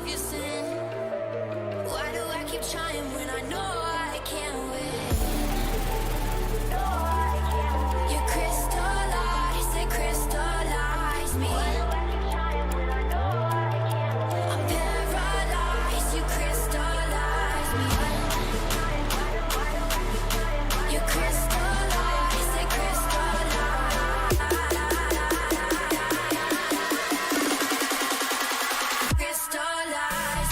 of your sin. Why do I keep trying when I know I can't win? You crystallize, they crystallize me. I'm paralyzed, you crystallize me. You crystallize, they crystallize. Crystallize.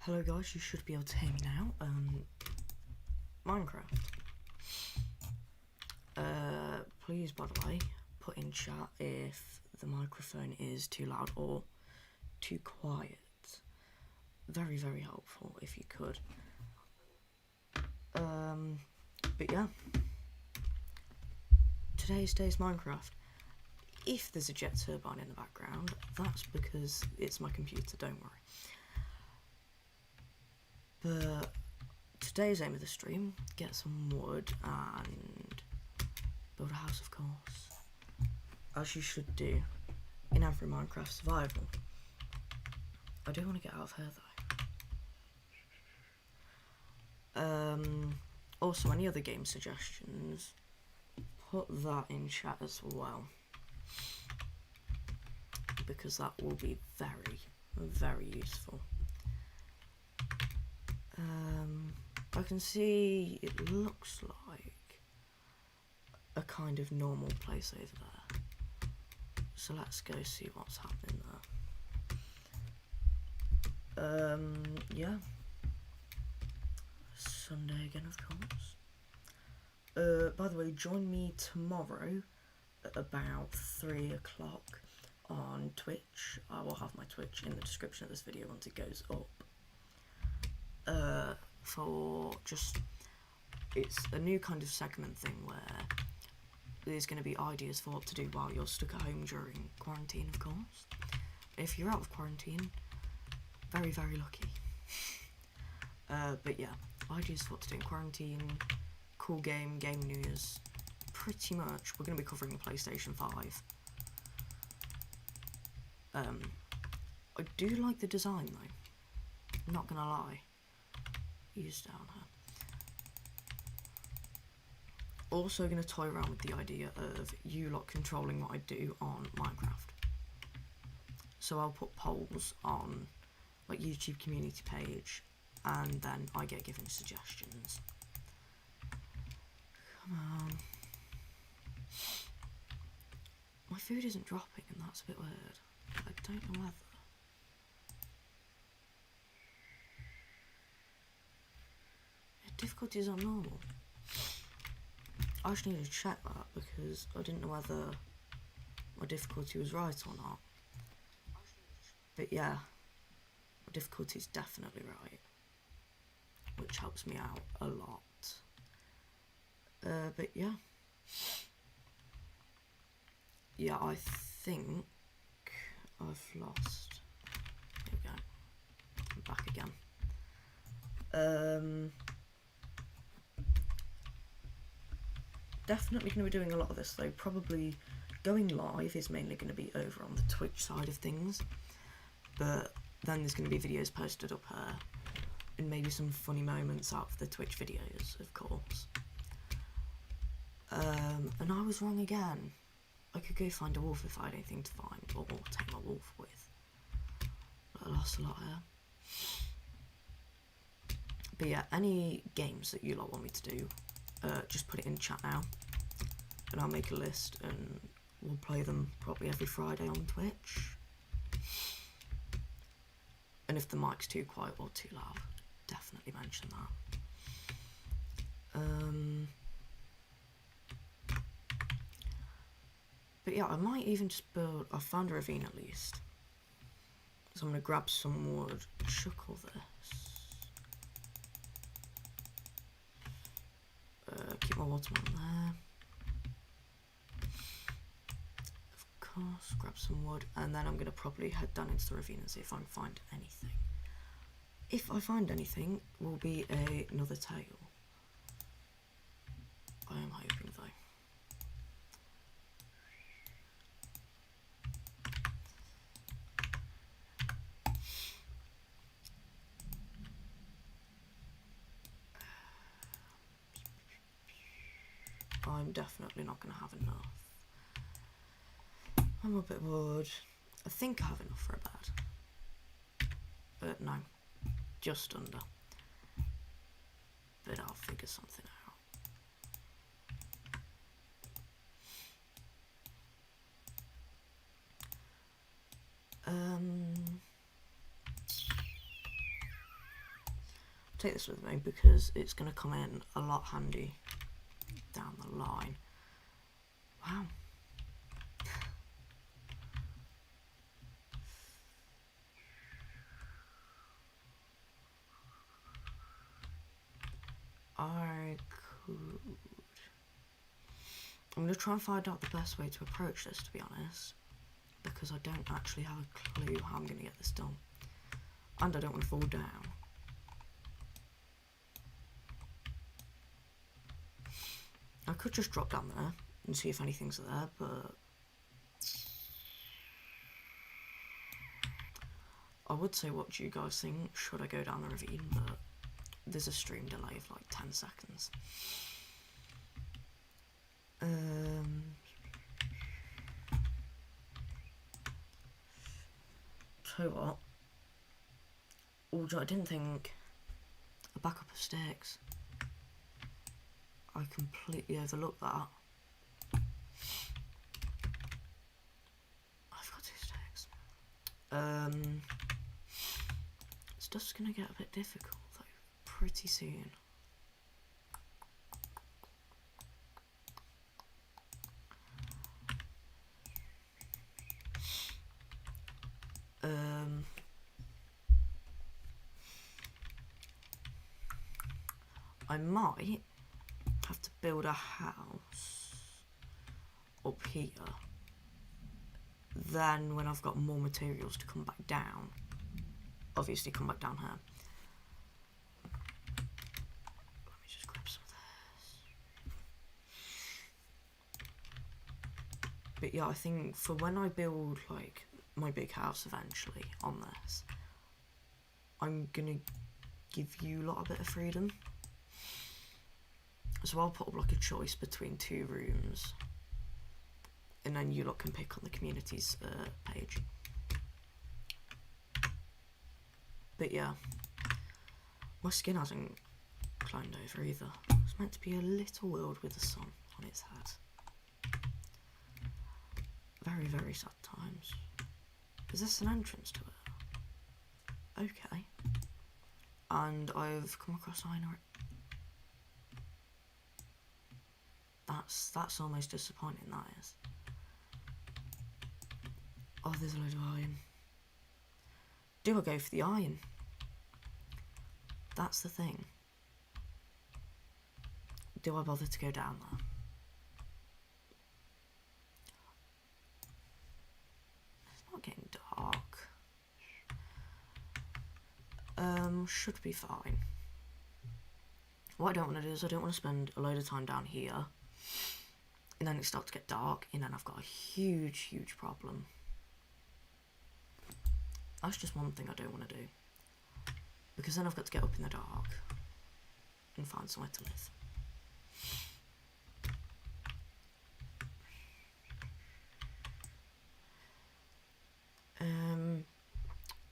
Hello guys, you should be able to hear me now. Minecraft. Please, by the way, put in chat if the microphone is too loud or too quiet. Very, very helpful if you could. But yeah. Today's Minecraft. If there's a jet turbine in the background, that's because it's my computer, don't worry. But today's aim of the stream, get some wood and build a house, of course. As you should do in every Minecraft survival. I do want to get out of here though. Also, any other game suggestions, put that in chat as well. Because that will be very, very useful. I can see it looks like a kind of normal place over there. So let's go see what's happening there. Yeah. Sunday again, of course. By the way, join me tomorrow at about 3 o'clock on Twitch. I will have my Twitch in the description of this video once it goes up. For just, it's a new kind of segment thing where there's going to be ideas for what to do while you're stuck at home during quarantine, of course. If you're out of quarantine, very, very lucky. But yeah, ideas for what to do in quarantine, cool game news, pretty much. We're going to be covering the PlayStation 5. I do like the design though, I'm not gonna lie. Use down here. Also gonna toy around with the idea of you lot controlling what I do on Minecraft. So I'll put polls on like YouTube community page and then I get given suggestions. Come on. My food isn't dropping and that's a bit weird. I don't know whether. Difficulties are normal. I just need to check that because I didn't know whether my difficulty was right or not. But yeah, my difficulty is definitely right, which helps me out a lot. But yeah. Yeah, I think I've lost. Here we go. I'm back again. Definitely going to be doing a lot of this though. Probably going live is mainly going to be over on the Twitch side of things. But then there's going to be videos posted up here. And maybe some funny moments out of the Twitch videos, of course. And I was wrong again. I could go find a wolf if I had anything to find, or take my wolf with. But I lost a lot here. But yeah, any games that you lot want me to do, just put it in chat now, and I'll make a list, and we'll play them probably every Friday on Twitch. And if the mic's too quiet or too loud, definitely mention that. But yeah, I might even just build, I found a ravine at least. So I'm going to grab some wood, chuck all this. Keep my watermelon there. Of course, grab some wood, and then I'm going to probably head down into the ravine and see if I can find anything. If I find anything, will be another tale. I am hoping though. I'm definitely not going to have enough. I'm a bit bored. I think I have enough for a bed. No, just under. But I'll figure something out. take this with me because it's going to come in a lot handy down the line. Wow. I could... I'm going to try and find out the best way to approach this, to be honest, because I don't actually have a clue how I'm going to get this done. And I don't want to fall down. I could just drop down there and see if anything's there, but I would say what do you guys think, should I go down the ravine, but there's a stream delay of like 10 seconds. Tell you what, although I didn't think a backup of sticks, I completely overlooked that. I've got 2 sticks. Stuff's gonna get a bit difficult though, pretty soon. I might have to build a house up here. Then when I've got more materials to come back down, obviously come back down here. Let me just grab some of this. But yeah, I think for when I build like my big house eventually on this, I'm gonna give you lot a bit of freedom. So I'll put up like a choice between 2 rooms, and then you lot can pick on the community's page. But yeah, my skin hasn't climbed over either. It's meant to be a little world with the sun on its head. Very, very sad times. Is this an entrance to it? Okay. And I've come across iron. That's almost disappointing, that is. Oh, there's a load of iron. Do I go for the iron? That's the thing. Do I bother to go down there? It's not getting dark. Should be fine. What I don't want to do is I don't want to spend a load of time down here and then it starts to get dark and then I've got a huge, huge problem. That's just one thing I don't want to do, because then I've got to get up in the dark and find somewhere to live.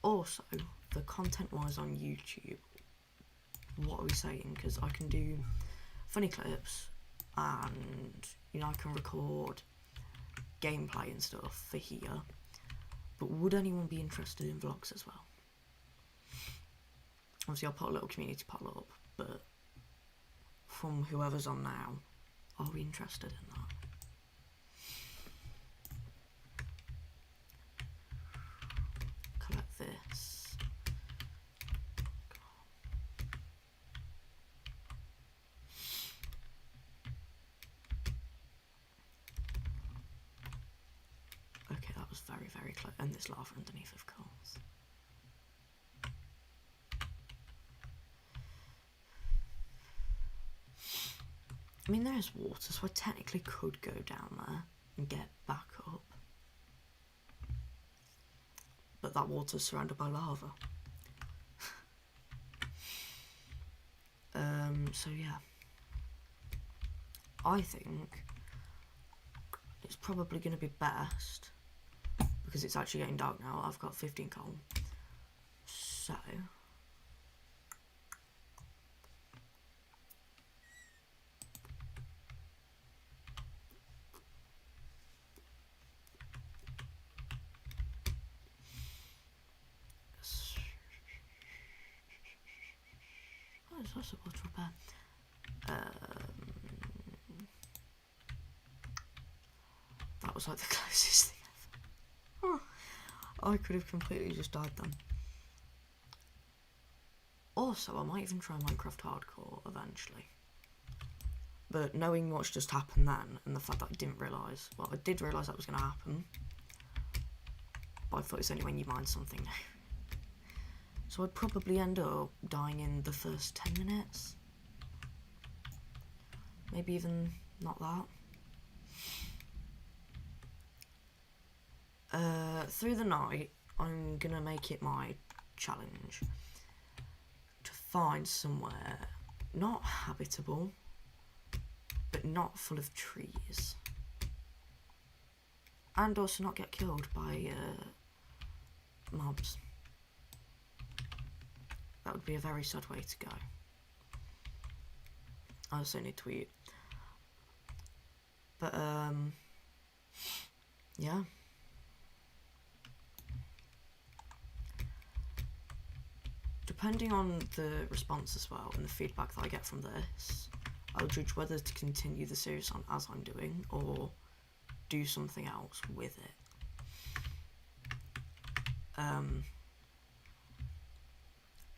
Also, the content-wise on YouTube, what are we saying? Because I can do funny clips and, you know, I can record gameplay and stuff for here, but would anyone be interested in vlogs as well? Obviously I'll put a little community poll up, but from whoever's on now, are we interested in that? Collect this. Okay, that was very, very close. And there's lava underneath, of course. I mean, there is water, so I technically could go down there and get back up. But that water's surrounded by lava. So yeah. I think it's probably going to be best, because it's actually getting dark now. I've got 15 coal. So is possible to repair. That was like the closest thing ever. I could have completely just died then. Also, I might even try Minecraft Hardcore eventually. But knowing what's just happened then, and the fact that I didn't realise, well, I did realise that was going to happen, but I thought it's only when you mine something new. So I'd probably end up dying in the first 10 minutes. Maybe even not that. Through the night, I'm gonna make it my challenge to find somewhere not habitable, but not full of trees, and also not get killed by mobs. That would be a very sad way to go. I also need to eat. But yeah. Depending on the response as well and the feedback that I get from this, I'll judge whether to continue the series on as I'm doing or do something else with it.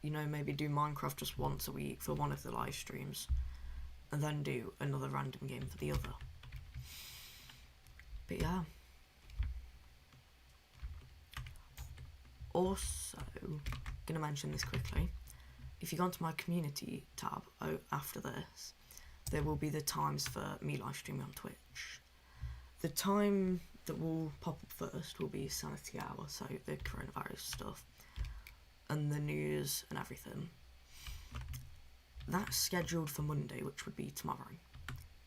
You know, maybe do Minecraft just once a week for one of the live streams and then do another random game for the other. But yeah. Also, gonna mention this quickly. If you go onto my community tab after this, there will be the times for me live streaming on Twitch. The time that will pop up first will be Sanity Hour, so the coronavirus stuff and the news and everything. That's scheduled for Monday, which would be tomorrow,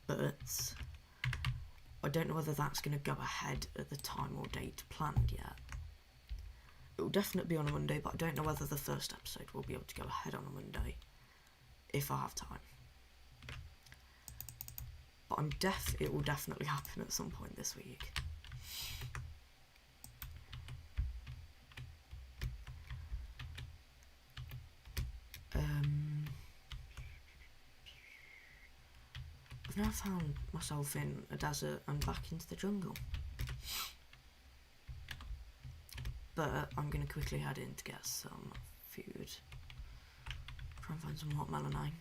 but I don't know whether that's going to go ahead at the time or date planned yet. It will definitely be on a Monday, but I don't know whether the first episode will be able to go ahead on a Monday, if I have time. But it will definitely happen at some point this week. I've now found myself in a desert and back into the jungle. But I'm going to quickly head in to get some food. Try and find some watermelon.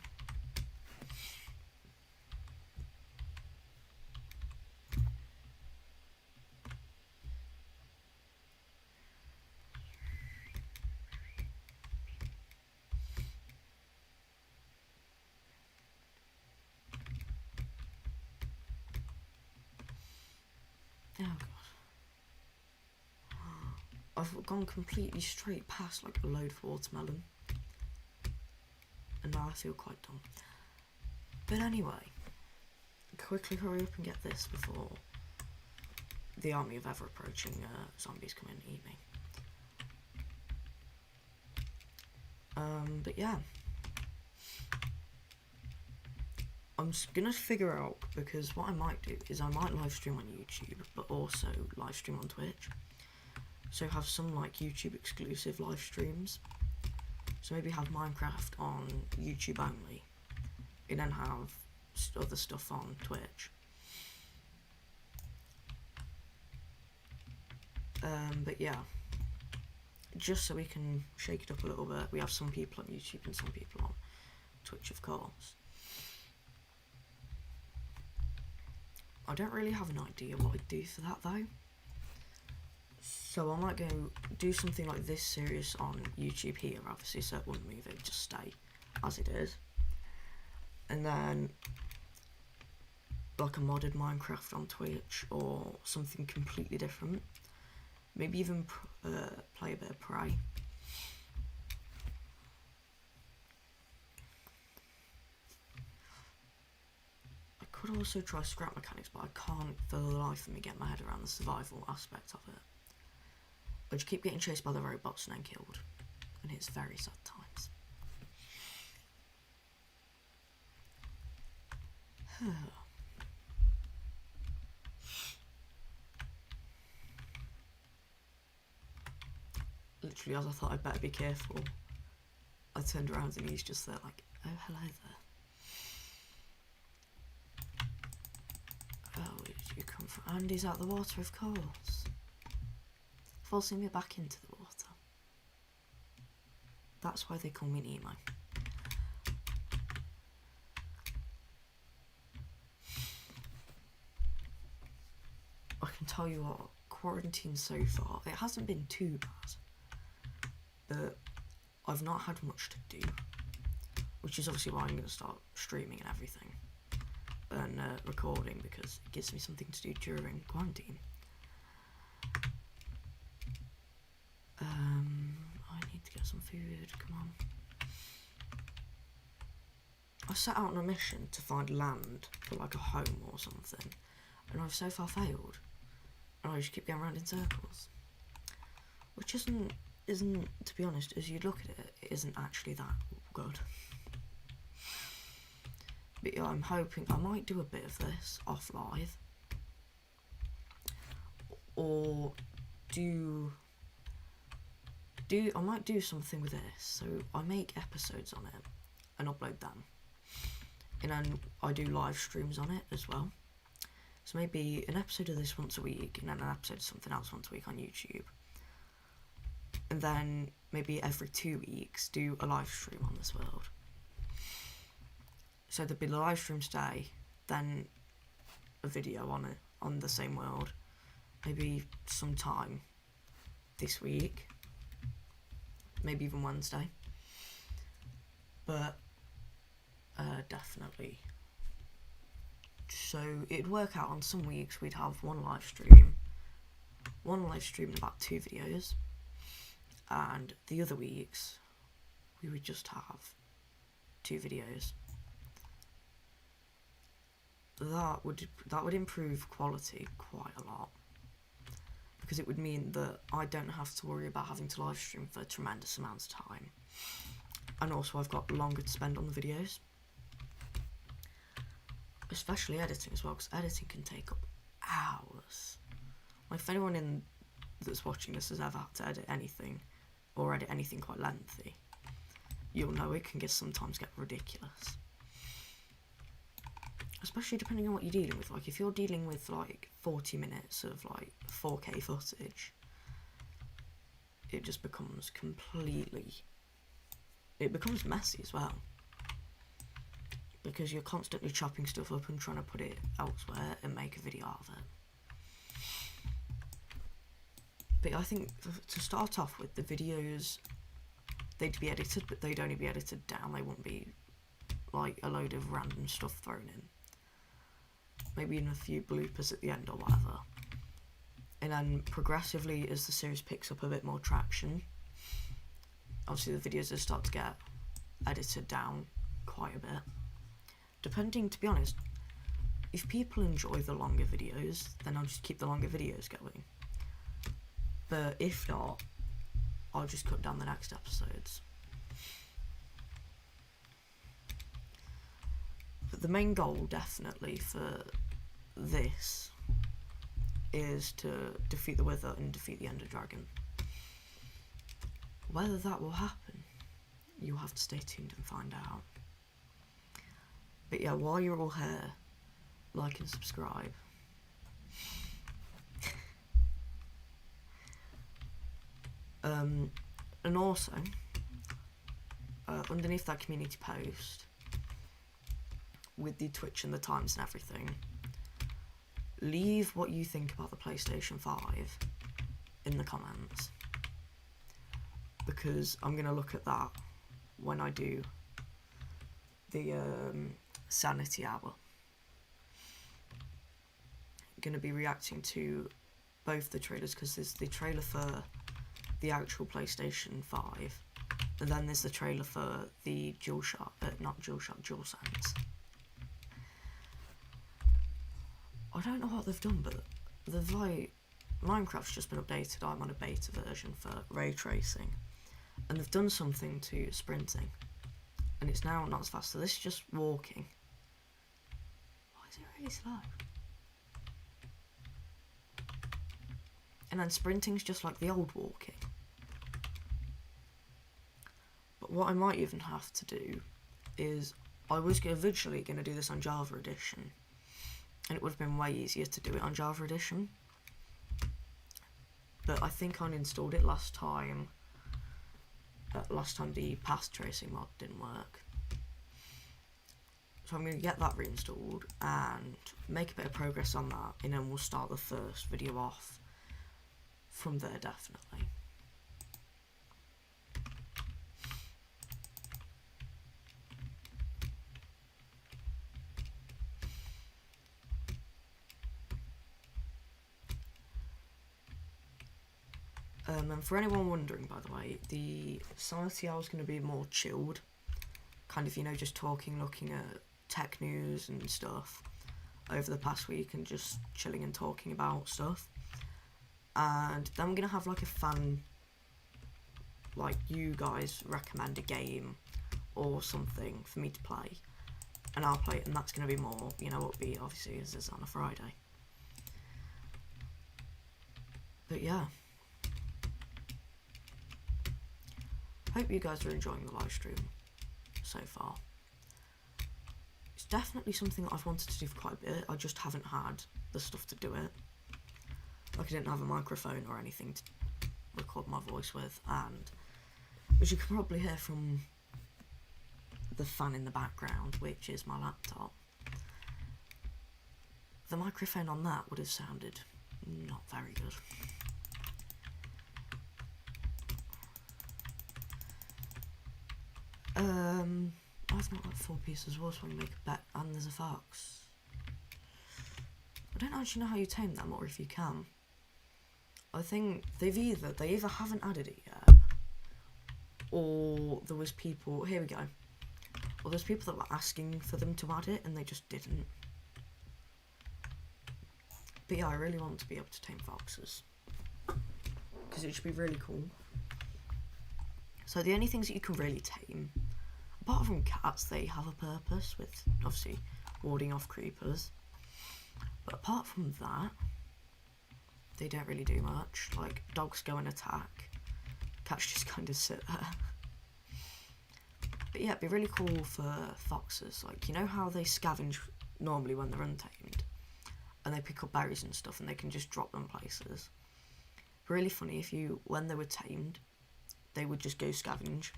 Oh god. I've gone completely straight past like a load of watermelon. And now I feel quite dumb. But anyway, quickly hurry up and get this before the army of ever approaching zombies come in and eat me. But yeah. I'm gonna figure out, because what I might do is I might live stream on YouTube, but also live stream on Twitch. So have some like YouTube exclusive live streams. So maybe have Minecraft on YouTube only, and then have other stuff on Twitch. But yeah, just so we can shake it up a little bit. We have some people on YouTube and some people on Twitch, of course. I don't really have an idea what I'd do for that though. So I might go do something like this series on YouTube here, obviously, so it wouldn't move, it would just stay as it is. And then like a modded Minecraft on Twitch or something completely different. Maybe even play a bit of Prey. I could also try scrap mechanics, but I can't for the life of me get my head around the survival aspect of it. I just keep getting chased by the robots and then killed, and it's very sad times. Literally, as I thought I'd better be careful, I turned around and he's just there like, Oh, hello there. Oh, where did you come from? Andy's out the water, of course. Forcing me back into the water. That's why they call me Nemo. I can tell you what, quarantine so far, it hasn't been too bad. But I've not had much to do. Which is obviously why I'm going to start streaming and everything. And recording, because it gives me something to do during quarantine. I need to get some food, come on. I set out on a mission to find land for like a home or something, and I've so far failed. And I just keep going around in circles. Which isn't, to be honest, as you look at it, it isn't actually that good. But yeah, I'm hoping I might do a bit of this off live. Or I might do something with this, so I make episodes on it and upload them, and then I do live streams on it as well. So maybe an episode of this once a week, and then an episode of something else once a week on YouTube, and then maybe every 2 weeks do a live stream on this world. So there'd be the live stream today, then a video on it on the same world, maybe sometime this week. Maybe even Wednesday, but definitely. So it'd work out on some weeks we'd have one live stream and about 2 videos, and the other weeks we would just have 2 videos. That would improve quality quite a lot. Because it would mean that I don't have to worry about having to live stream for tremendous amounts of time. And also I've got longer to spend on the videos. Especially editing as well, because editing can take up hours. Like if anyone that's watching this has ever had to edit anything, or edit anything quite lengthy, you'll know it can sometimes get ridiculous. Especially depending on what you're dealing with. Like if you're dealing with like 40 minutes of like 4K footage, it just becomes it becomes messy as well. Because you're constantly chopping stuff up and trying to put it elsewhere and make a video out of it. But I think to start off with, the videos, they'd be edited, but they'd only be edited down. They wouldn't be like a load of random stuff thrown in. Maybe even a few bloopers at the end or whatever. And then progressively, as the series picks up a bit more traction, obviously the videos will start to get edited down quite a bit. Depending, to be honest, if people enjoy the longer videos, then I'll just keep the longer videos going. But if not, I'll just cut down the next episodes. But the main goal, definitely, for this is to defeat the Wither and defeat the Ender Dragon. Whether that will happen, you'll have to stay tuned and find out. But yeah, while you're all here, like and subscribe. And also, underneath that community post, with the Twitch and the times and everything, leave what you think about the PlayStation 5 in the comments, because I'm going to look at that when I do the Sanity Hour. I'm going to be reacting to both the trailers, because there's the trailer for the actual PlayStation 5, and then there's the trailer for the DualSense. I don't know what they've done, but they've like, Minecraft's just been updated. I'm on a beta version for ray tracing, and they've done something to sprinting, and it's now not as fast. So this is just walking. Why is it really slow? And then sprinting's just like the old walking. But what I might even have to do is I was originally going to do this on Java Edition, and it would have been way easier to do it on Java Edition, but I think I uninstalled it last time. Last time the path tracing mod didn't work. So I'm going to get that reinstalled and make a bit of progress on that, and then we'll start the first video off from there, definitely. And for anyone wondering, by the way, the Society Hour is going to be more chilled, kind of, you know, just talking, looking at tech news and stuff over the past week and just chilling and talking about stuff. And then we're going to have like a fan, like you guys recommend a game or something for me to play, and I'll play it, and that's going to be more, you know, upbeat, obviously, as it's on a Friday. But yeah, hope you guys are enjoying the live stream so far. It's definitely something that I've wanted to do for quite a bit. I just haven't had the stuff to do it. Like, I didn't have a microphone or anything to record my voice with, and as you can probably hear from the fan in the background, which is my laptop, the microphone on that would have sounded not very good. I've not got 4 pieces of horse when you make a bet and there's a fox. I don't actually know how you tame them, or if you can. I think they either haven't added it yet, or there was people, here we go, or there's people that were asking for them to add it and they just didn't. But yeah, I really want to be able to tame foxes, because it should be really cool. So the only things that you can really tame, apart from cats, they have a purpose with, obviously, warding off creepers. But apart from that, they don't really do much. Like, dogs go and attack. Cats just kind of sit there. But yeah, it'd be really cool for foxes. Like, you know how they scavenge normally when they're untamed? And they pick up berries and stuff, and they can just drop them places. Really funny if when they were tamed, they would just go scavenge.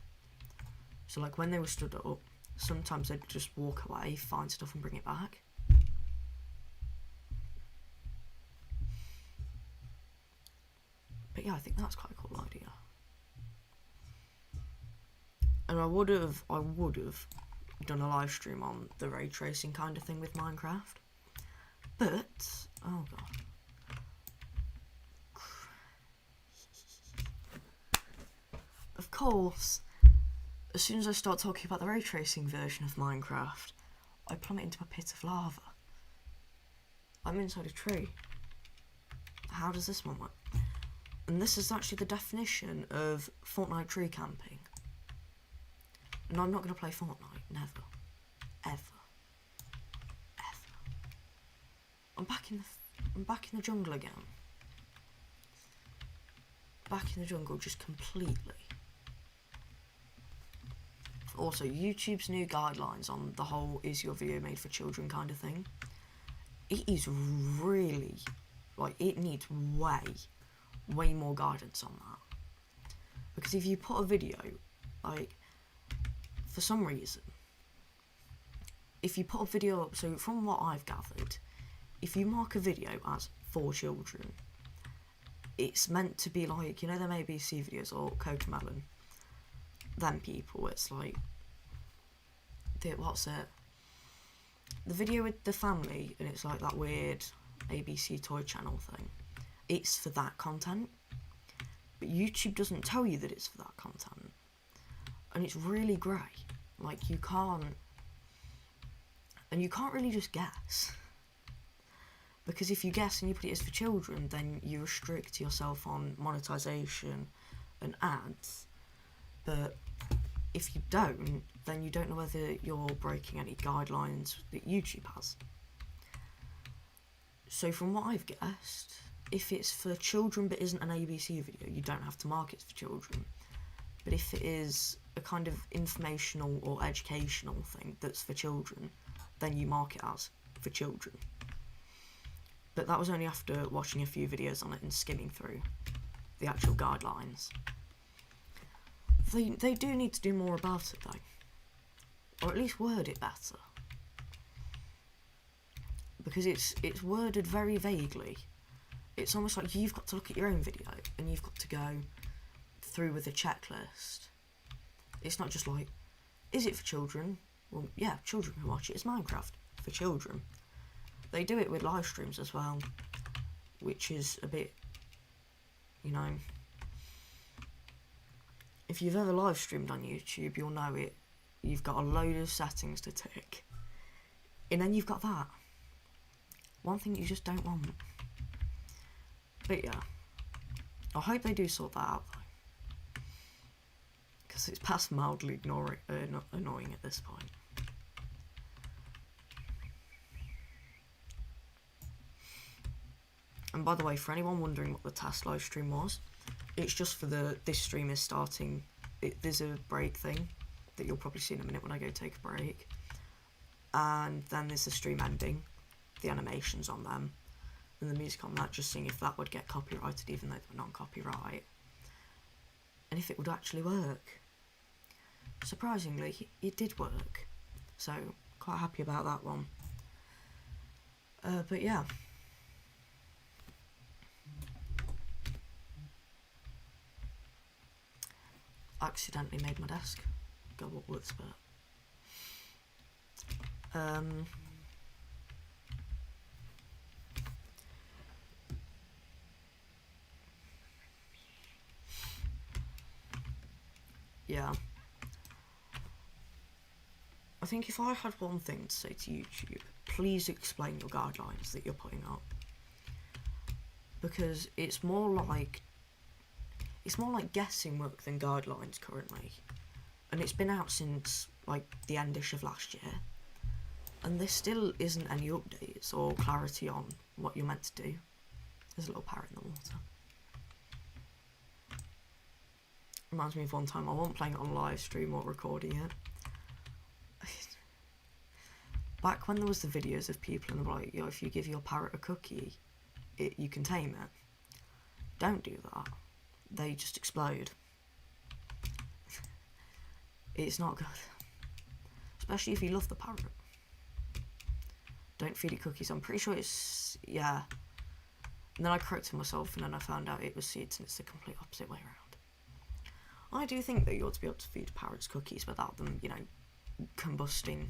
So like when they were stood up, sometimes they'd just walk away, find stuff and bring it back. But yeah, I think that's quite a cool idea. And I would have done a live stream on the ray tracing kind of thing with Minecraft. But, oh god. Of course, as soon as I start talking about the ray tracing version of Minecraft, I plummet into a pit of lava. I'm inside a tree. How does this one work? And this is actually the definition of Fortnite tree camping. And I'm not going to play Fortnite, never. Ever. Ever. I'm back in the jungle again. Back in the jungle just completely. Also, YouTube's new guidelines on the whole "is your video made for children" kind of thing, it is really, like, it needs way more guidance on that. Because if you put a video, like, for some reason, if you put a video up, so from what I've gathered, if you mark a video as for children, it's meant to be like, you know, them ABC videos or Cocomelon, them people, it's like, what's it? The video with the family, and it's like that weird ABC toy channel thing. It's for that content. But YouTube doesn't tell you that it's for that content. And it's really grey. Like, you can't really just guess. Because if you guess and you put it as for children, then you restrict yourself on monetization and ads. But if you don't, then you don't know whether you're breaking any guidelines that YouTube has. So from what I've guessed, if it's for children but isn't an ABC video, you don't have to mark it for children. But if it is a kind of informational or educational thing that's for children, then you mark it as for children. But that was only after watching a few videos on it and skimming through the actual guidelines. They do need to do more about it though, or at least word it better, because it's worded very vaguely. It's almost like you've got to look at your own video and you've got to go through with a checklist. It's not just like, is it for children? Well, yeah, children can watch it. It's Minecraft for children. They do it with live streams as well, which is a bit, you know, if you've ever live streamed on YouTube, you'll know it. You've got a load of settings to tick, and then you've got that one thing you just don't want. But yeah, I hope they do sort that out though, because it's past mildly annoying at this point. And by the way, for anyone wondering what the test live stream was, it's just for this stream is starting. There's a break thing that you'll probably see in a minute when I go take a break, and then there's the stream ending, the animations on them, and the music on that, just seeing if that would get copyrighted even though they were non-copyright, and if it would actually work. Surprisingly, it did work, so quite happy about that one. But yeah. Accidentally made my desk go upwards, but yeah, I think if I had one thing to say to YouTube, please explain your guidelines that you're putting up, because it's more like guessing work than guidelines currently, and it's been out since like the endish of last year, and there still isn't any updates or clarity on what you're meant to do. There's a little parrot in the water. Reminds me of one time I wasn't playing it on live stream or recording it. Back when there was the videos of people and they were like, yo, if you give your parrot a cookie, you can tame it. Don't do that. They just explode. It's not good. Especially if you love the parrot. Don't feed it cookies. I'm pretty sure it's, yeah. And then I corrected myself and then I found out it was seeds and it's the complete opposite way around. I do think that you ought to be able to feed parrots cookies without them, you know, combusting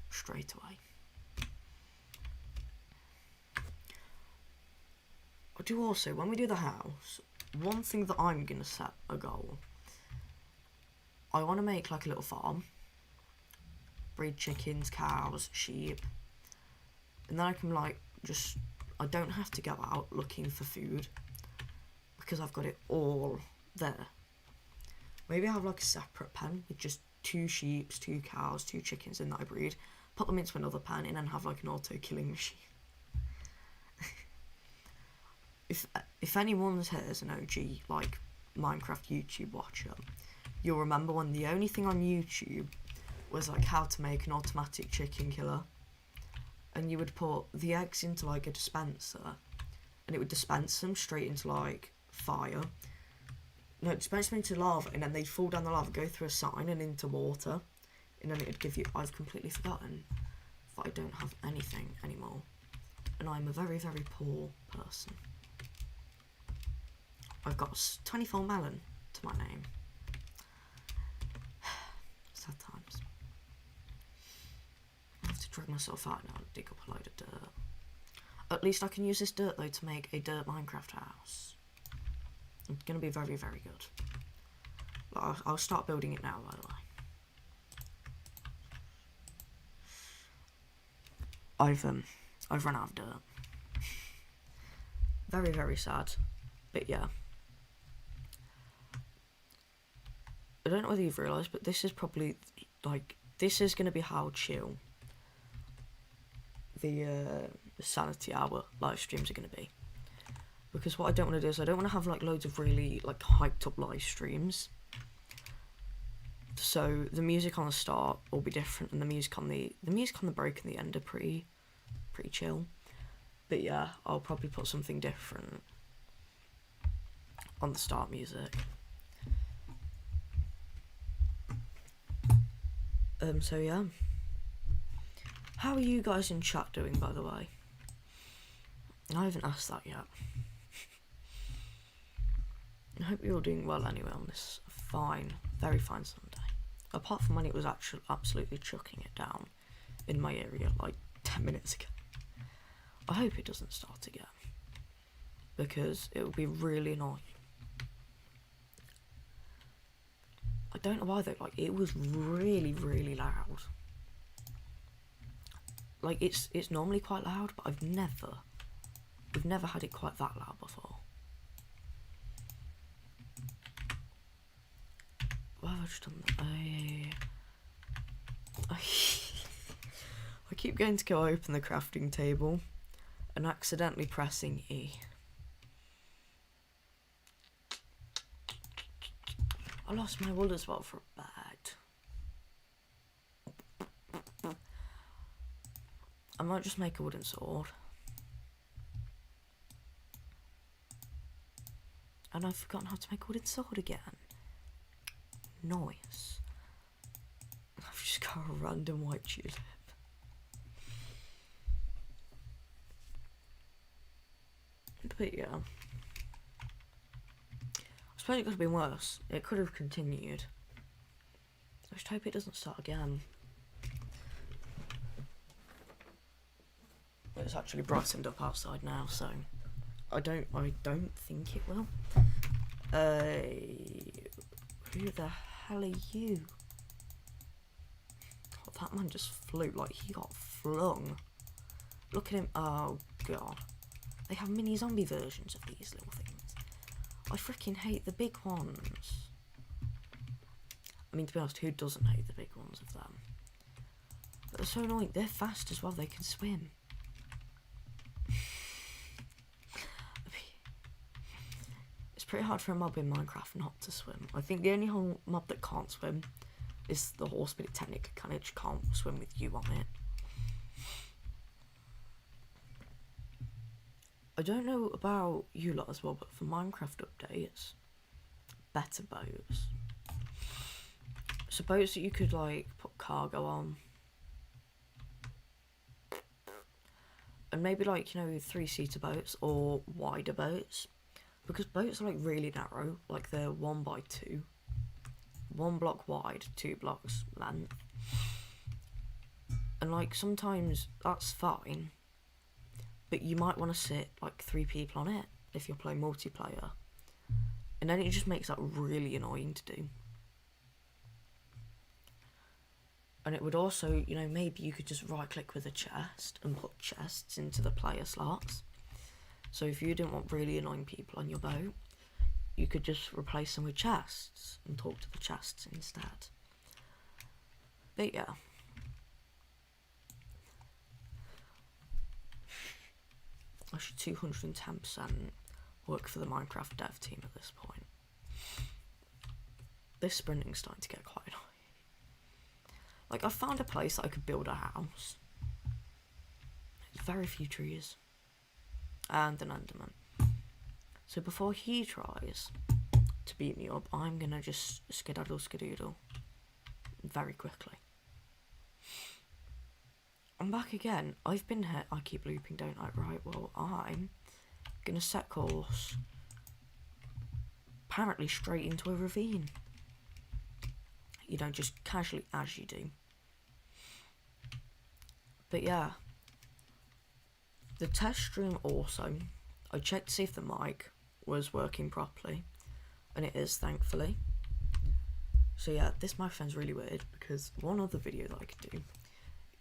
straight away. I do also, when we do the house, one thing that I'm going to set a goal, I want to make like a little farm, breed chickens, cows, sheep, and then I can like just, I don't have to go out looking for food because I've got it all there. Maybe I have like a separate pen with just 2 sheep, 2 cows, 2 chickens in that I breed, put them into another pen and then have like an auto killing machine. If anyone's here is an OG like Minecraft YouTube watcher, you'll remember when the only thing on YouTube was like how to make an automatic chicken killer, and you would put the eggs into like a dispenser and it would dispense them straight into like fire. No, dispense them into lava and then they'd fall down the lava, go through a sign and into water, and then it'd give you, I've completely forgotten that I don't have anything anymore and I'm a very, very poor person. I've got 24 melon to my name. Sad times. I have to drag myself out now and dig up a load of dirt. At least I can use this dirt though to make a dirt Minecraft house. It's going to be very, very good. But I'll start building it now, by the way. I've run out of dirt. Very, very sad. But yeah. I don't know whether you've realised, but this is probably, like, this is going to be how chill the Sanity Hour live streams are going to be. Because what I don't want to do is I don't want to have, like, loads of really, like, hyped up live streams. So the music on the start will be different, and the music on the break and the end are pretty chill. But yeah, I'll probably put something different on the start music. So yeah. How are you guys in chat doing, by the way? I haven't asked that yet. I hope you're all doing well anyway on this fine, very fine Sunday. Apart from when it was actually absolutely chucking it down in my area like 10 minutes ago. I hope it doesn't start again, because it would be really annoying. I don't know why though, like it was really, really loud. Like it's normally quite loud, but we've never had it quite that loud before. Why have I just done that? I keep going to go open the crafting table and accidentally pressing E. I lost my wool as well for a bed. I might just make a wooden sword. And I've forgotten how to make a wooden sword again. Nice. I've just got a random white tulip. But yeah. I suppose it could have been worse. It could have continued. I just hope it doesn't start again. It's actually brightened up outside now, so I don't think it will. Who the hell are you? Oh, that man just flew, like he got flung. Look at him. Oh god. They have mini zombie versions of these little things. I freaking hate the big ones. I mean, to be honest, who doesn't hate the big ones of them? But they're so annoying. They're fast as well. They can swim. It's pretty hard for a mob in Minecraft not to swim. I think the only whole mob that can't swim is the horse, but it technically can. It just can't swim with you on it. I don't know about you lot as well, but for Minecraft updates, better boats. So boats that you could like put cargo on. And maybe like, you know, 3-seater boats or wider boats. Because boats are like really narrow, like they're 1x2. 1 block wide, 2 blocks length. And like sometimes that's fine. But you might want to sit like 3 people on it if you're playing multiplayer. And then it just makes that really annoying to do. And it would also, you know, maybe you could just right click with a chest and put chests into the player slots. So if you didn't want really annoying people on your boat, you could just replace them with chests and talk to the chests instead. But yeah. I should 210% work for the Minecraft dev team at this point. This sprinting's starting to get quite annoying. Like, I found a place that I could build a house. There's very few trees. And an Enderman. So before he tries to beat me up, I'm gonna just skedaddle skadoodle very quickly. I'm back again. I've been hit. I keep looping, don't I? Right, well, I'm gonna set course apparently straight into a ravine. You know, just casually as you do. But yeah. The test stream also, I checked to see if the mic was working properly. And it is, thankfully. So yeah, this microphone's really weird because one other video that I could do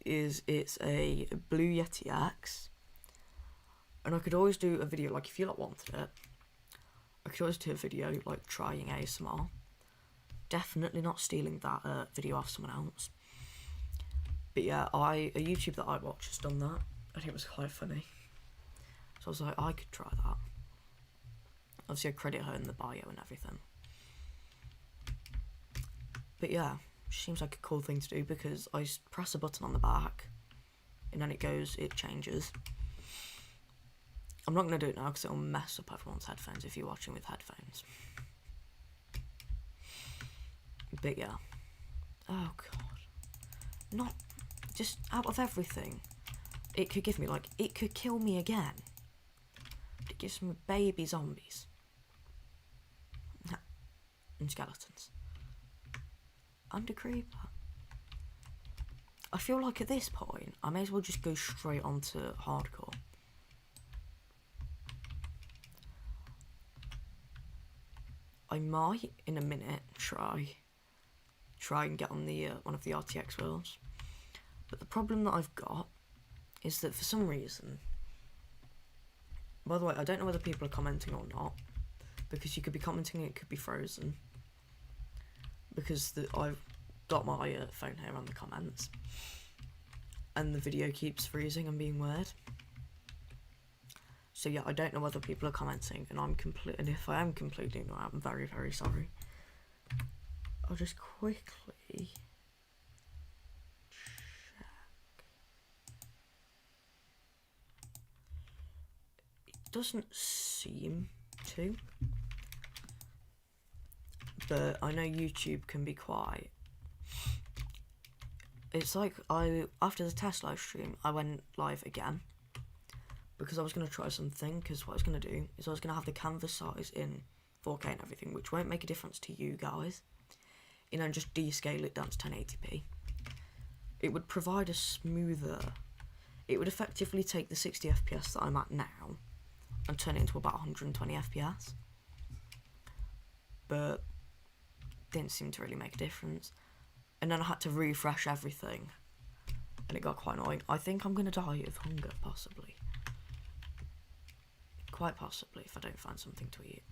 is it's a Blue Yeti X, and I could always do a video, like if you lot wanted it, I could always do a video like trying ASMR. Definitely not stealing that video off someone else. But yeah, a YouTube that I watch has done that, and it was quite funny. So I was like, I could try that. Obviously I credit her in the bio and everything. But But yeah, seems like a cool thing to do because I press a button on the back and then it changes. I'm not going to do it now because it'll mess up everyone's headphones if you're watching with headphones. But yeah. Oh god. Not just out of everything. It could give me, like, it could kill me again. It gives me baby zombies. And skeletons. And a creeper. I feel like at this point, I may as well just go straight onto hardcore. I might, in a minute, try and get on the one of the RTX worlds. But the problem that I've got is that for some reason, by the way, I don't know whether people are commenting or not, because you could be commenting and it could be frozen, because I've got my phone here on the comments, and the video keeps freezing and being weird. So yeah, I don't know whether people are commenting, and if I am completely ignorant, I'm very, very sorry. I'll just quickly check. It doesn't seem to, but I know YouTube can be quite. It's like after the test live stream, I went live again because I was going to try something, because what I was going to do is I was going to have the canvas size in 4K and everything, which won't make a difference to you guys, and then just descale it down to 1080p. It would provide a smoother, it would effectively take the 60 FPS that I'm at now and turn it into about 120 FPS, but didn't seem to really make a difference. And then I had to refresh everything, and it got quite annoying. I think I'm going to die of hunger, possibly. Quite possibly, if I don't find something to eat.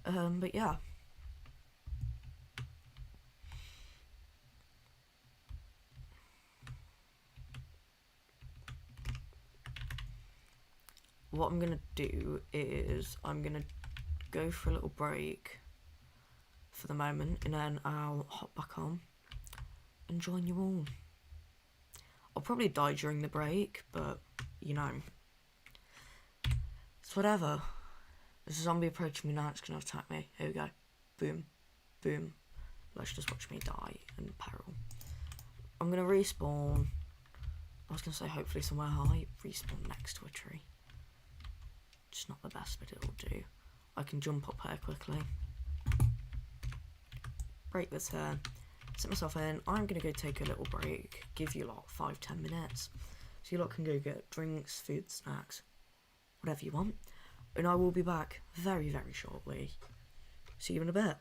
But yeah. What I'm going to do is I'm going to go for a little break for the moment, and then I'll hop back on and join you all. I'll probably die during the break, but you know, it's whatever. There's a zombie approaching me now, it's gonna attack me. Here we go. Boom. Boom. Let's just watch me die in peril. I'm gonna respawn. I was gonna say hopefully somewhere high. Respawn next to a tree. Just not the best, but it'll do. I can jump up here quickly. Break this here. Set myself in. I'm gonna go take a little break. Give you lot 5-10 minutes. So you lot can go get drinks, food, snacks, whatever you want. And I will be back very, very shortly. See you in a bit.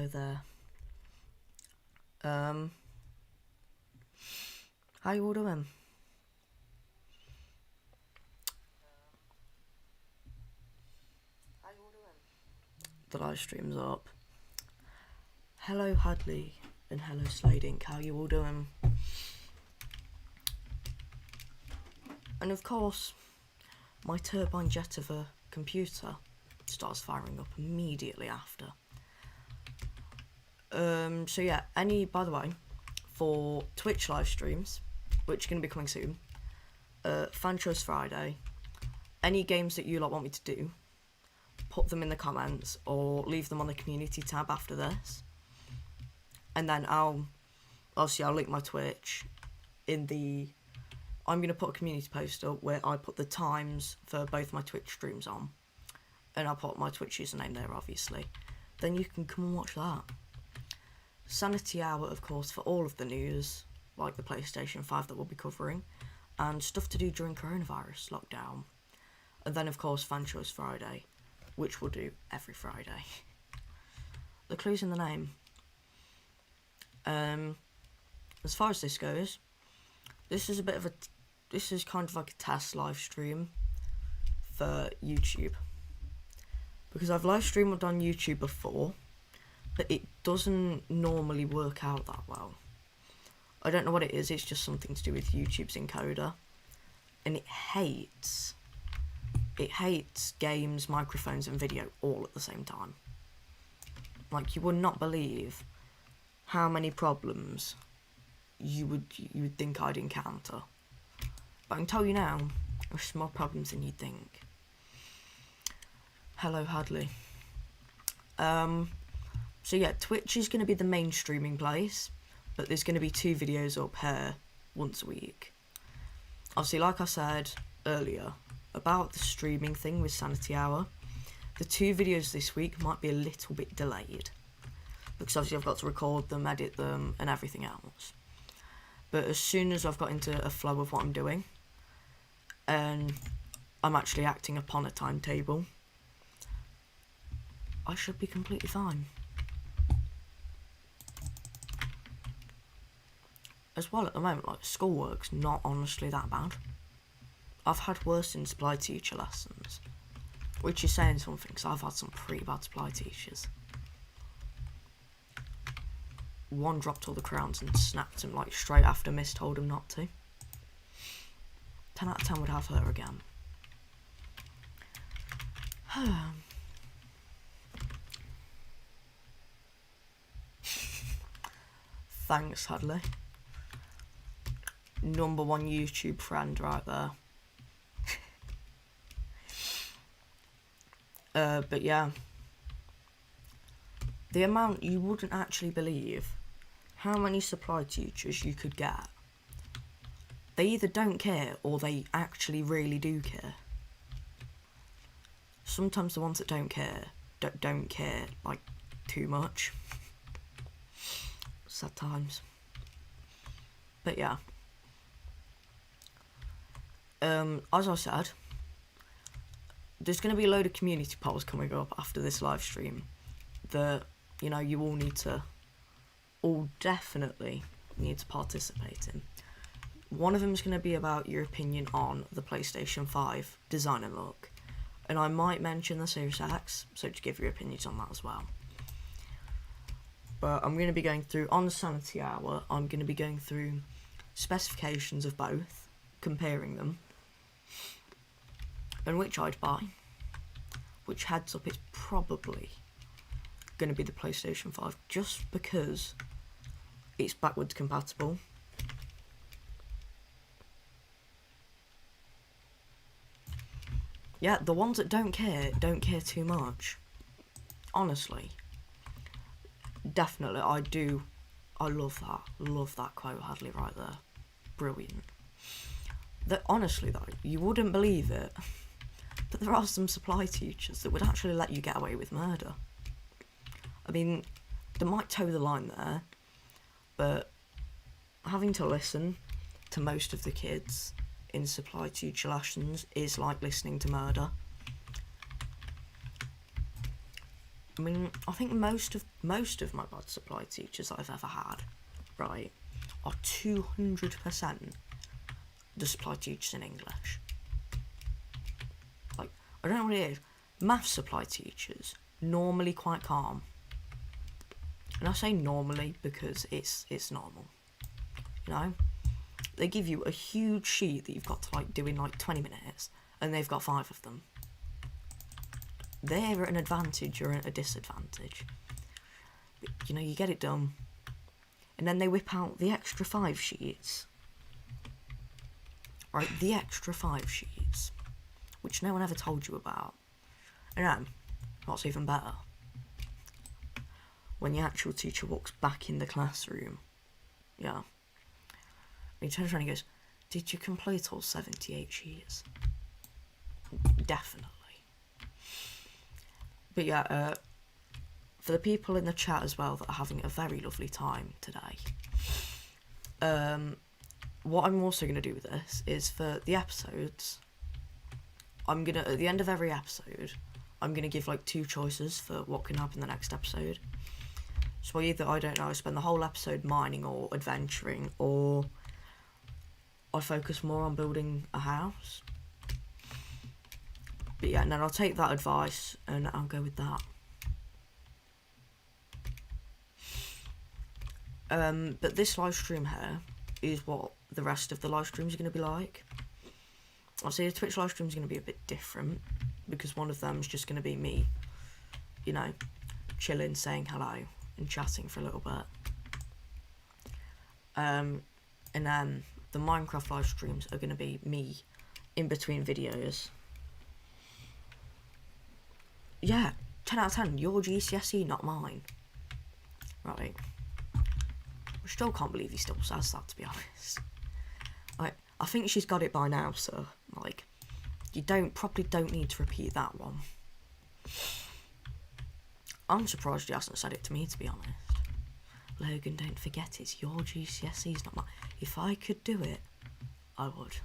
hello there. How you all doing? The live stream's up. Hello Hadley and hello Slidink, how you all doing? And of course, my turbine jet of a computer starts firing up immediately after. So yeah, by the way, for Twitch live streams, which are going to be coming soon, Fan Choice Friday, any games that you lot want me to do, put them in the comments or leave them on the community tab after this. And then I'll link my Twitch in the... I'm going to put a community post up where I put the times for both my Twitch streams on. And I'll put my Twitch username there, obviously. Then you can come and watch that. Sanity Hour, of course, for all of the news, like the PlayStation 5 that we'll be covering, and stuff to do during coronavirus lockdown. And then, of course, Fan Choice Friday, which we'll do every Friday. The clue's in the name. As far as this goes, this is kind of like a test live stream for YouTube. Because I've live streamed on YouTube before, but it doesn't normally work out that well. I don't know what it is, it's just something to do with YouTube's encoder. And it hates games, microphones and video all at the same time. Like, you would not believe how many problems you would think I'd encounter. But I can tell you now, there's more problems than you'd think. Hello Hadley. So yeah, Twitch is going to be the main streaming place, but there's going to be 2 videos up here once a week. Obviously, like I said earlier about the streaming thing with Sanity Hour, the 2 videos this week might be a little bit delayed, because obviously I've got to record them, edit them and everything else. But as soon as I've got into a flow of what I'm doing, and I'm actually acting upon a timetable, I should be completely fine. As well, at the moment, like, schoolwork's not honestly that bad. I've had worse in supply teacher lessons, which is saying something, because I've had some pretty bad supply teachers. One dropped all the crowns and snapped him, like, straight after Miss told him not to. 10 out of 10 would have her again. Thanks, Hadley. #1 YouTube friend right there. But yeah, the amount, you wouldn't actually believe how many supply teachers you could get. They either don't care or they actually really do care. Sometimes the ones that don't care don't care like too much. Sad times. But yeah, as I said, there's going to be a load of community polls coming up after this live stream that, you know, you all definitely need to participate in. One of them is going to be about your opinion on the PlayStation 5 design and look, and I might mention the Series X, so to give your opinions on that as well. But I'm going to be going through, on the Sanity Hour, I'm going to be going through specifications of both, comparing them, and which I'd buy. Which, heads up, it's probably going to be the PlayStation 5, just because it's backwards compatible. Yeah, the ones that don't care too much. Honestly. Definitely, I love that quote, Hadley, right there. Brilliant. That, honestly though, you wouldn't believe it, but there are some supply teachers that would actually let you get away with murder. I mean, they might toe the line there, but having to listen to most of the kids in supply teacher lessons is like listening to murder. I mean, I think most of my bad supply teachers that I've ever had, right, are 200% the supply teachers in English. Like, I don't know what it is. Maths supply teachers, normally quite calm. And I say normally because it's normal. You know? They give you a huge sheet that you've got to like do in like 20 minutes, and they've got 5 of them. They're at an advantage, you're at a disadvantage. But, you know, you get it done. And then they whip out the extra 5 sheets. Right, the extra 5 sheets. Which no one ever told you about. And then, what's even better? When the actual teacher walks back in the classroom. Yeah. He turns around and he goes, "Did you complete all 78 sheets?" Definitely. But yeah, for the people in the chat as well that are having a very lovely time today, what I'm also going to do with this is for the episodes, at the end of every episode, I'm going to give like 2 choices for what can happen in the next episode. So either, I don't know, I spend the whole episode mining or adventuring, or I focus more on building a house. But yeah, and then I'll take that advice and I'll go with that. But this live stream here is what the rest of the live streams are going to be like. I'll say the Twitch live stream is going to be a bit different, because one of them is just going to be me, you know, chilling, saying hello and chatting for a little bit. And then the Minecraft live streams are going to be me in between videos. Yeah, 10 out of 10, your GCSE, not mine. Right. I still can't believe he still says that, to be honest. Like, I think she's got it by now, so, like, you probably don't need to repeat that one. I'm surprised he hasn't said it to me, to be honest. Logan, don't forget, it's your GCSEs, not mine. If I could do it, I would.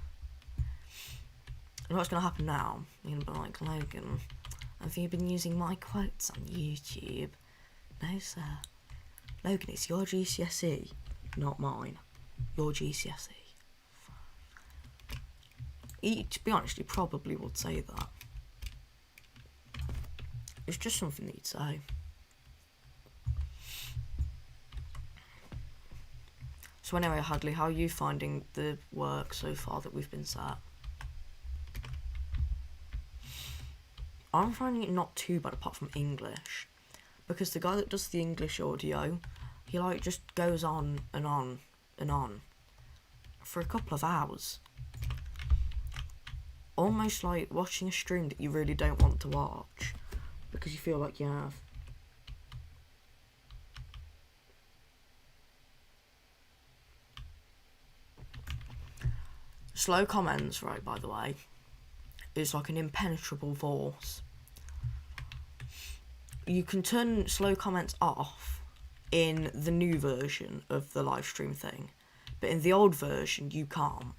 You know what's going to happen now? You're going to be like, "Logan, have you been using my quotes on YouTube?" No, sir. Logan, it's your GCSE, not mine. Your GCSE. To be honest, he probably would say that. It's just something that he'd say. So anyway, Hadley, how are you finding the work so far that we've been set? I'm finding it not too bad apart from English. Because the guy that does the English audio, he like just goes on and on and on for a couple of hours. Almost like watching a stream that you really don't want to watch because you feel like you have. Slow comments, right, by the way, is like an impenetrable force. You can turn slow comments off in the new version of the live stream thing, but in the old version you can't.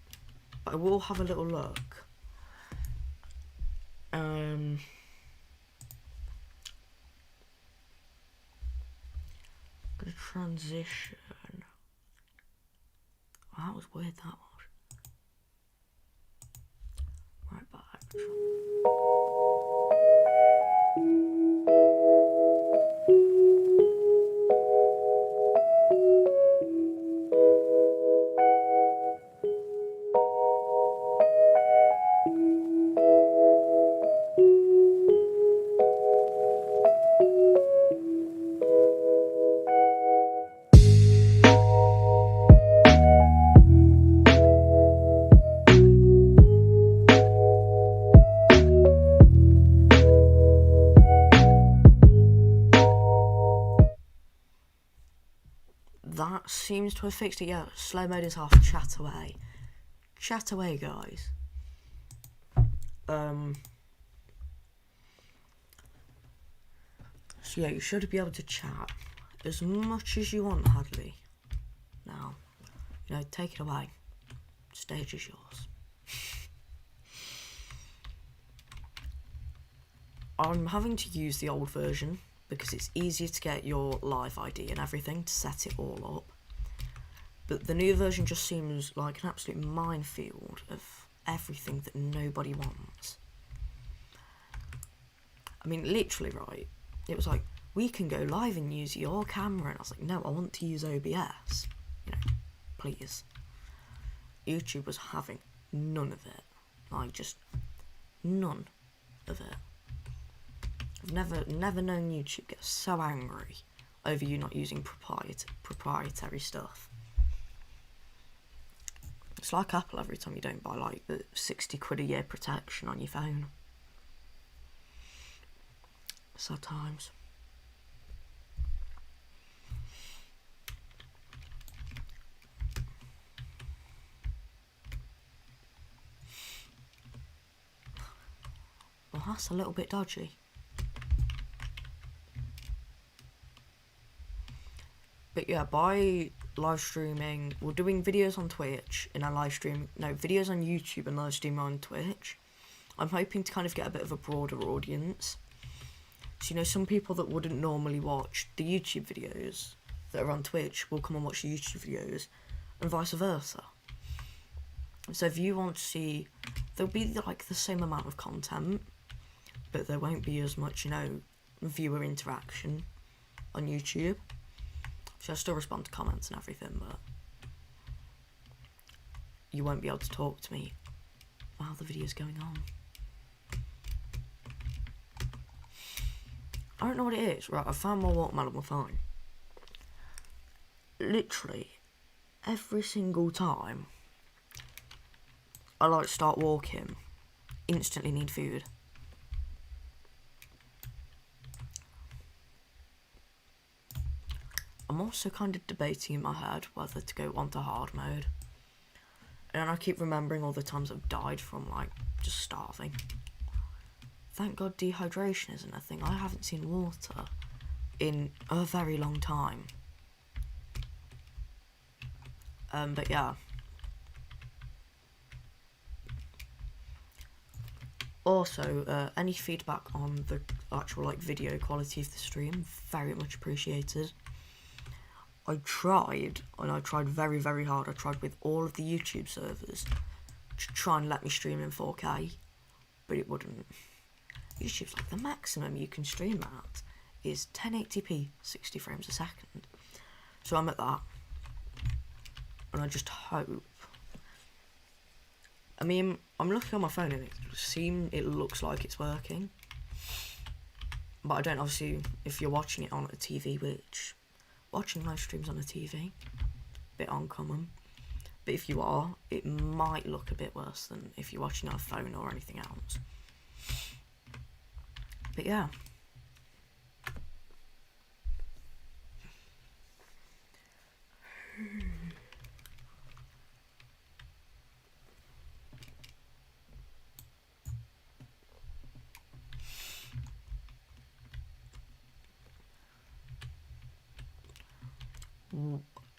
But I will have a little look. Gonna transition. Oh, that was weird, that was. Right back. That seems to have fixed it. Yeah, slow mode is off. Chat away. Chat away, guys. So yeah, you should be able to chat as much as you want, Hadley. Now, you know, take it away. Stage is yours. I'm having to use the old version because it's easier to get your live ID and everything to set it all up. But the new version just seems like an absolute minefield of everything that nobody wants. I mean, literally, right, it was like, we can go live and use your camera, and I was like, no, I want to use OBS, you know, please. YouTube was having none of it, like, just none of it. I've never known YouTube get so angry over you not using proprietary stuff. It's like Apple every time you don't buy like the 60 quid a year protection on your phone. Sad times. Well, that's a little bit dodgy. But yeah, by live streaming, we're doing videos on Twitch in our live stream, no, videos on YouTube and live stream on Twitch. I'm hoping to kind of get a bit of a broader audience. So, you know, some people that wouldn't normally watch the YouTube videos that are on Twitch will come and watch the YouTube videos, and vice versa. So if you want to see, there'll be like the same amount of content, but there won't be as much, you know, viewer interaction on YouTube. So I still respond to comments and everything, but you won't be able to talk to me while the video's going on. I don't know what it is. Right, I found my watermelon on my phone. Literally, every single time I like start walking, instantly need food. I'm also kind of debating in my head whether to go onto hard mode. And I keep remembering all the times I've died from, like, just starving. Thank God dehydration isn't a thing. I haven't seen water in a very long time. But yeah. Also, any feedback on the actual, like, video quality of the stream, very much appreciated. I tried very, very hard. I tried with all of the YouTube servers to try and let me stream in 4K, but it wouldn't. YouTube's like, the maximum you can stream at is 1080p, 60 frames a second. So I'm at that, and I just hope. I mean, I'm looking on my phone and it looks like it's working, but I don't, obviously, if you're watching it on a TV, which watching live streams on a TV, bit uncommon, but if you are, it might look a bit worse than if you're watching on a phone or anything else. But yeah.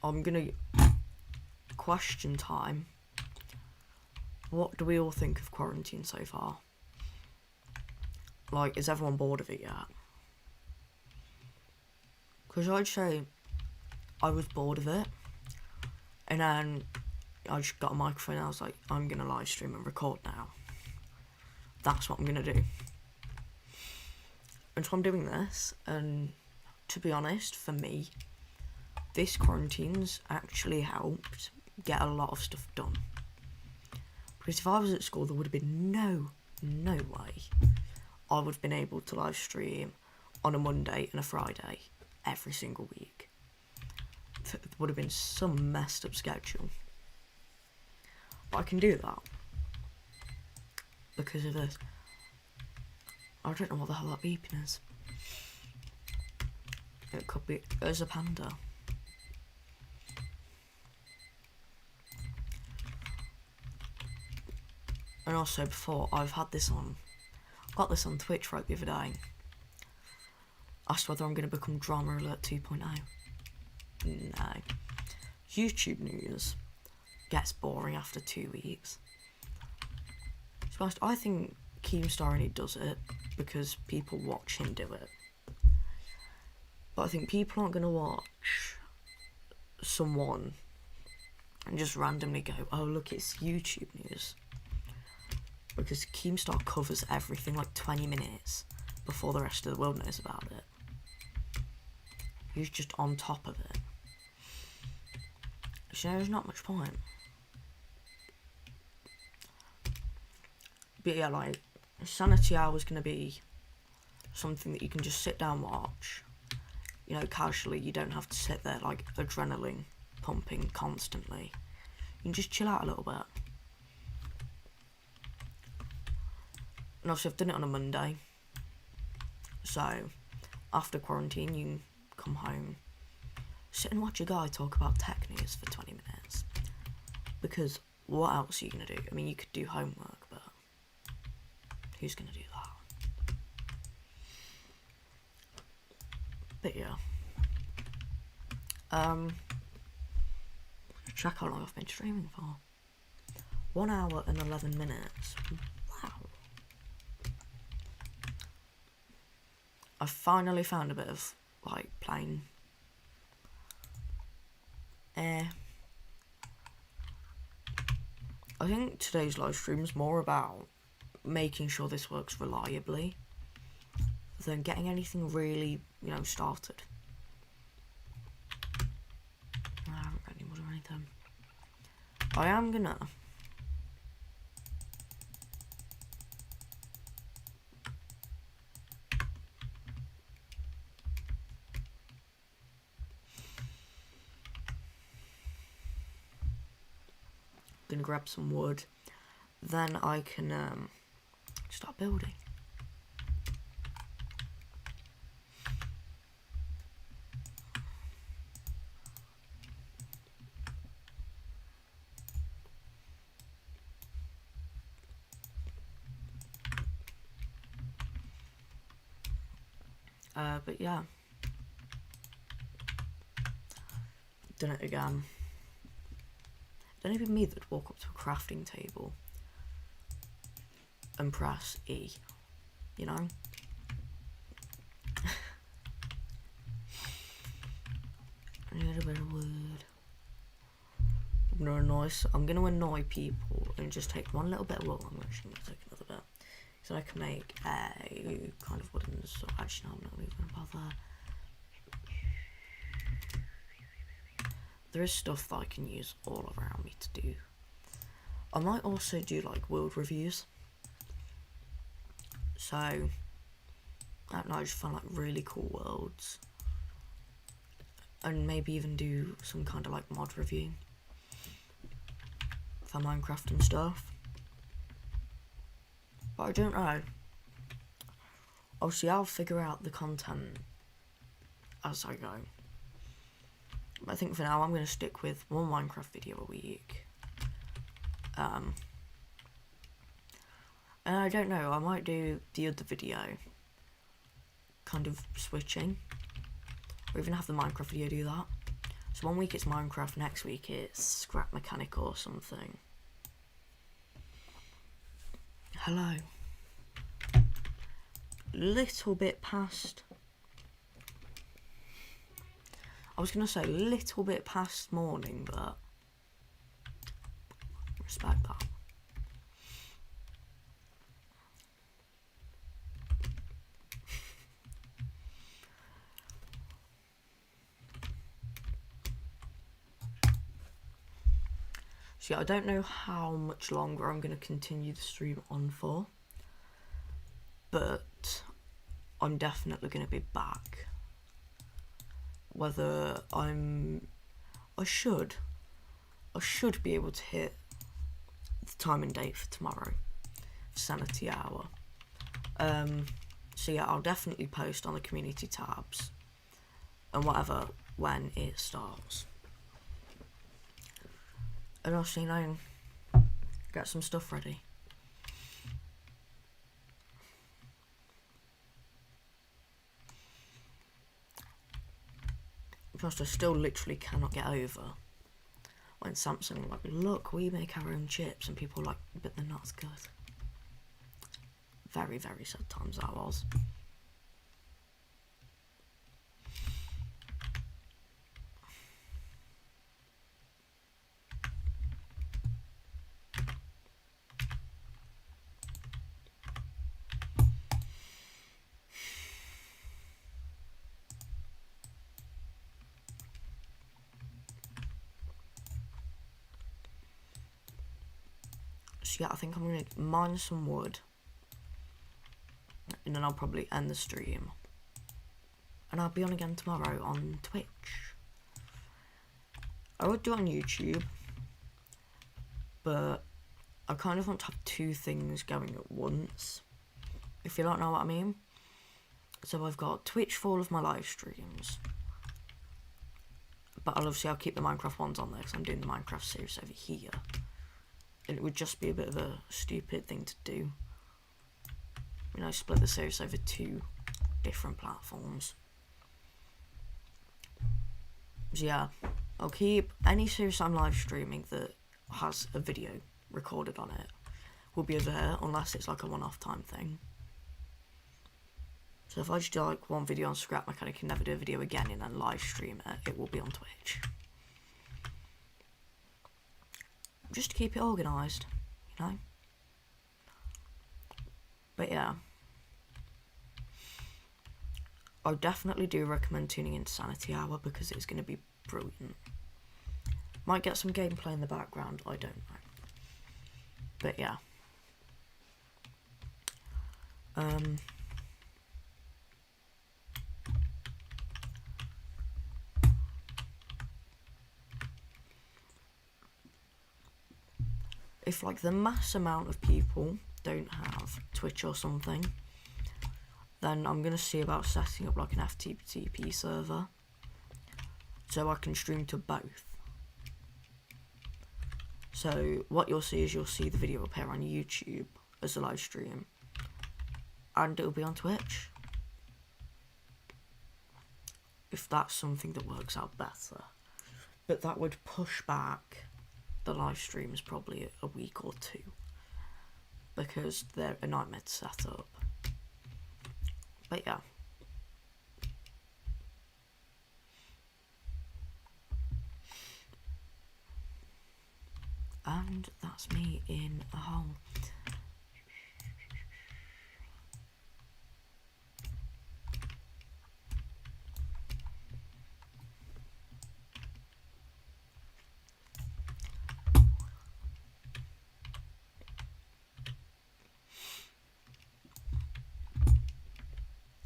I'm gonna question time. What do we all think of quarantine so far? Like, is everyone bored of it yet? Because I'd say I was bored of it, and then I just got a microphone and I was like, I'm gonna live stream and record now. That's what I'm gonna do. And so I'm doing this, and to be honest, for me, this quarantine's actually helped get a lot of stuff done. Because if I was at school, there would have been no way I would have been able to live stream on a Monday and a Friday every single week. There would have been some messed up schedule. But I can do that because of this. I don't know what the hell that beeping is. It could be as a panda. And also before, I've had this on, got this on Twitch right the other day. Asked whether I'm going to become Drama Alert 2.0. No. YouTube news gets boring after 2 weeks. To be honest, I think Keemstar only does it because people watch him do it. But I think people aren't going to watch someone and just randomly go, oh look, it's YouTube news. Because Keemstar covers everything like 20 minutes before the rest of the world knows about it. He's just on top of it. So there's not much point. But yeah, like, Sanity Hour is going to be something that you can just sit down and watch. You know, casually. You don't have to sit there, like, adrenaline pumping constantly. You can just chill out a little bit. And obviously I've done it on a Monday. So, after quarantine, you can come home, sit and watch a guy talk about tech news for 20 minutes. Because what else are you going to do? I mean, you could do homework, but who's going to do that? But yeah. Check how long I've been streaming for. 1 hour and 11 minutes. Wow. I finally found a bit of, like, playing air. I think today's live stream is more about making sure this works reliably than getting anything really, you know, started. I haven't got any wood or anything. I am gonna grab some wood, then I can start building. But yeah, done it again. Don't even me that walk up to a crafting table and press E, you know? I need a bit of wood. I'm gonna annoy people and just take one little bit of wood. I'm actually gonna take another bit. So I can make a kind of wooden sword. Actually, no, I'm not even gonna bother. There is stuff that I can use all around me to do. I might also do like world reviews. So, I don't know, I just find like really cool worlds. And maybe even do some kind of like mod review for Minecraft and stuff. But I don't know. Obviously, I'll figure out the content as I go. But I think for now, I'm going to stick with one Minecraft video a week. And I don't know, I might do the other video kind of switching. Or even have the Minecraft video do that. So one week it's Minecraft, next week it's Scrap Mechanic or something. Hello. Little bit past. I was going to say little bit past morning, but respect that. So yeah, I don't know how much longer I'm going to continue the stream on for, but I'm definitely going to be back. Whether I should be able to hit the time and date for tomorrow, Sanity Hour. So yeah, I'll definitely post on the community tabs and whatever when it starts. And I'll see now, get some stuff ready. Plus, I still literally cannot get over when Samsung like, look, we make our own chips, and people are like, but they're not as good. Very, very sad times that was. So yeah, I think I'm gonna mine some wood, and then I'll probably end the stream, and I'll be on again tomorrow on Twitch. I would do it on YouTube, but I kind of want to have two things going at once, if you don't know what I mean. So I've got Twitch for all of my live streams, but I'll keep the Minecraft ones on there because I'm doing the Minecraft series over here. And it would just be a bit of a stupid thing to do. You know, split the series over two different platforms. So yeah, I'll keep any series I'm live streaming that has a video recorded on it will be over there, unless it's like a one-off time thing. So if I just do like one video on Scrap Mechanic and never do a video again and then live stream it, it will be on Twitch. Just to keep it organised, you know? But yeah. I definitely do recommend tuning into Sanity Hour because it's going to be brilliant. Might get some gameplay in the background, I don't know. But yeah. If like the mass amount of people don't have Twitch or something, then I'm going to see about setting up like an FTP server so I can stream to both. So what you'll see is you'll see the video appear on YouTube as a live stream, and it'll be on Twitch, if that's something that works out better. But that would push back the live streams probably a week or two, because they're a nightmare to set up. But yeah. And that's me in a hole.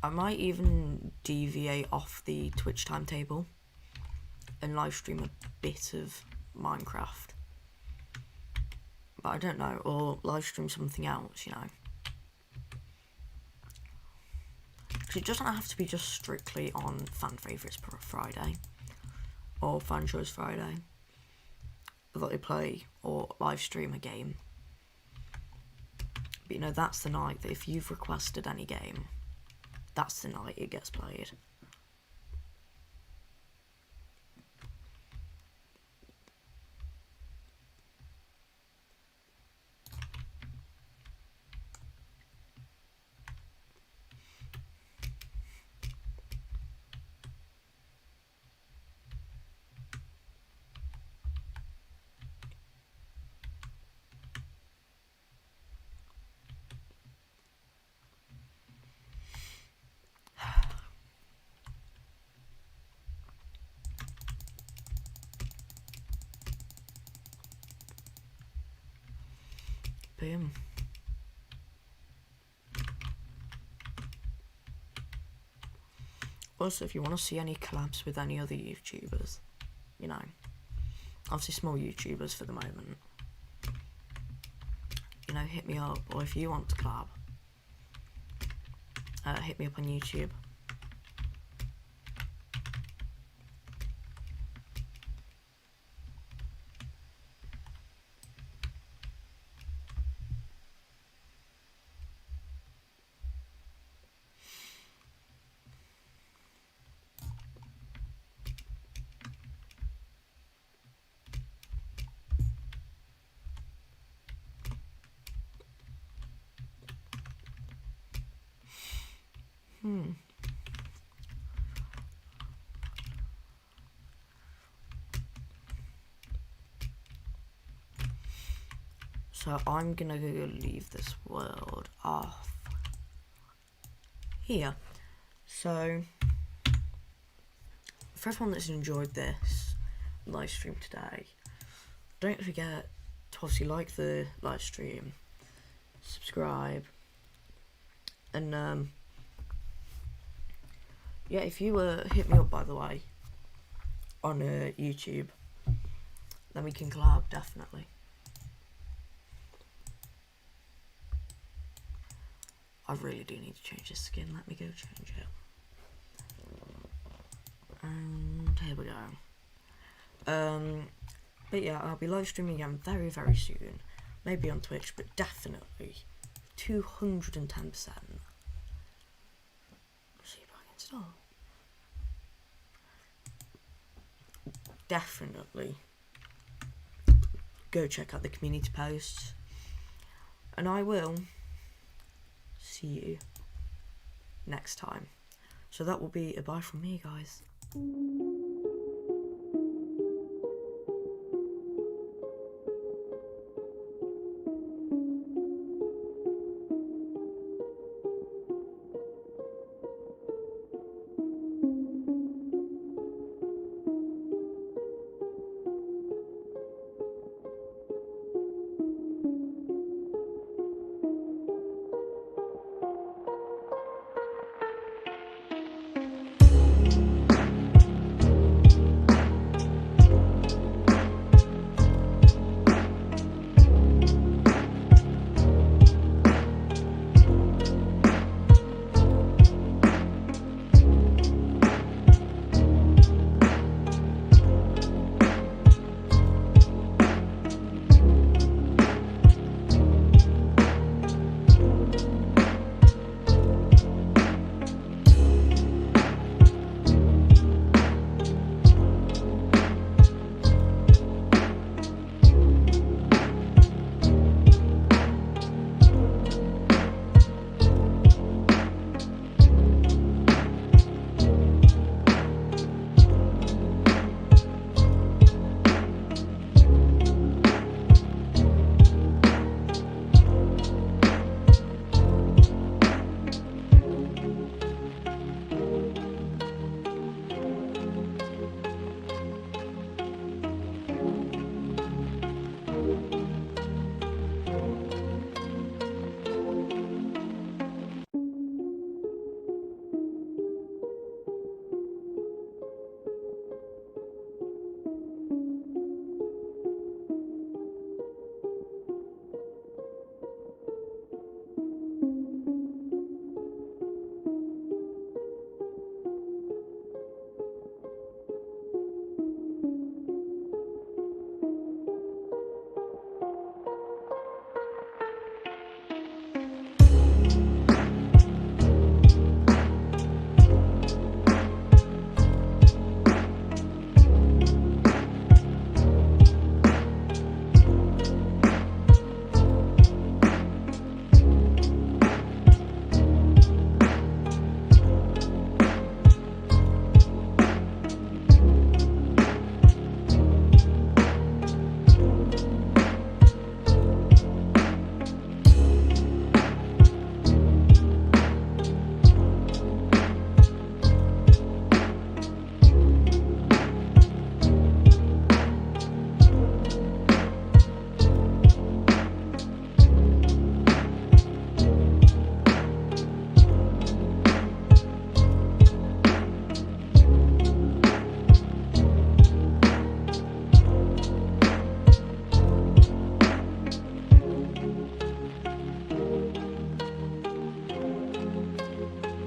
I might even deviate off the Twitch timetable and live stream a bit of Minecraft. But I don't know, or live stream something else, you know. Because it doesn't have to be just strictly on Fan Favourites Friday or Fan Choice Friday that they play or live stream a game. But you know, that's the night that if you've requested any game, that's the night it gets played. Boom. Also, if you want to see any collabs with any other YouTubers, you know, obviously small YouTubers for the moment, you know, hit me up. Or if you want to collab, hit me up on YouTube. So I'm gonna go leave this world off here. So for everyone that's enjoyed this live stream today, don't forget to obviously like the live stream, subscribe, and yeah, if you hit me up, by the way, on YouTube, then we can collab, definitely. I really do need to change this skin. Let me go change it. And here we go. But yeah, I'll be live streaming again very, very soon. Maybe on Twitch, but definitely 210%. See if I can start. Definitely go check out the community posts, and I will see you next time. So that will be a bye from me, guys.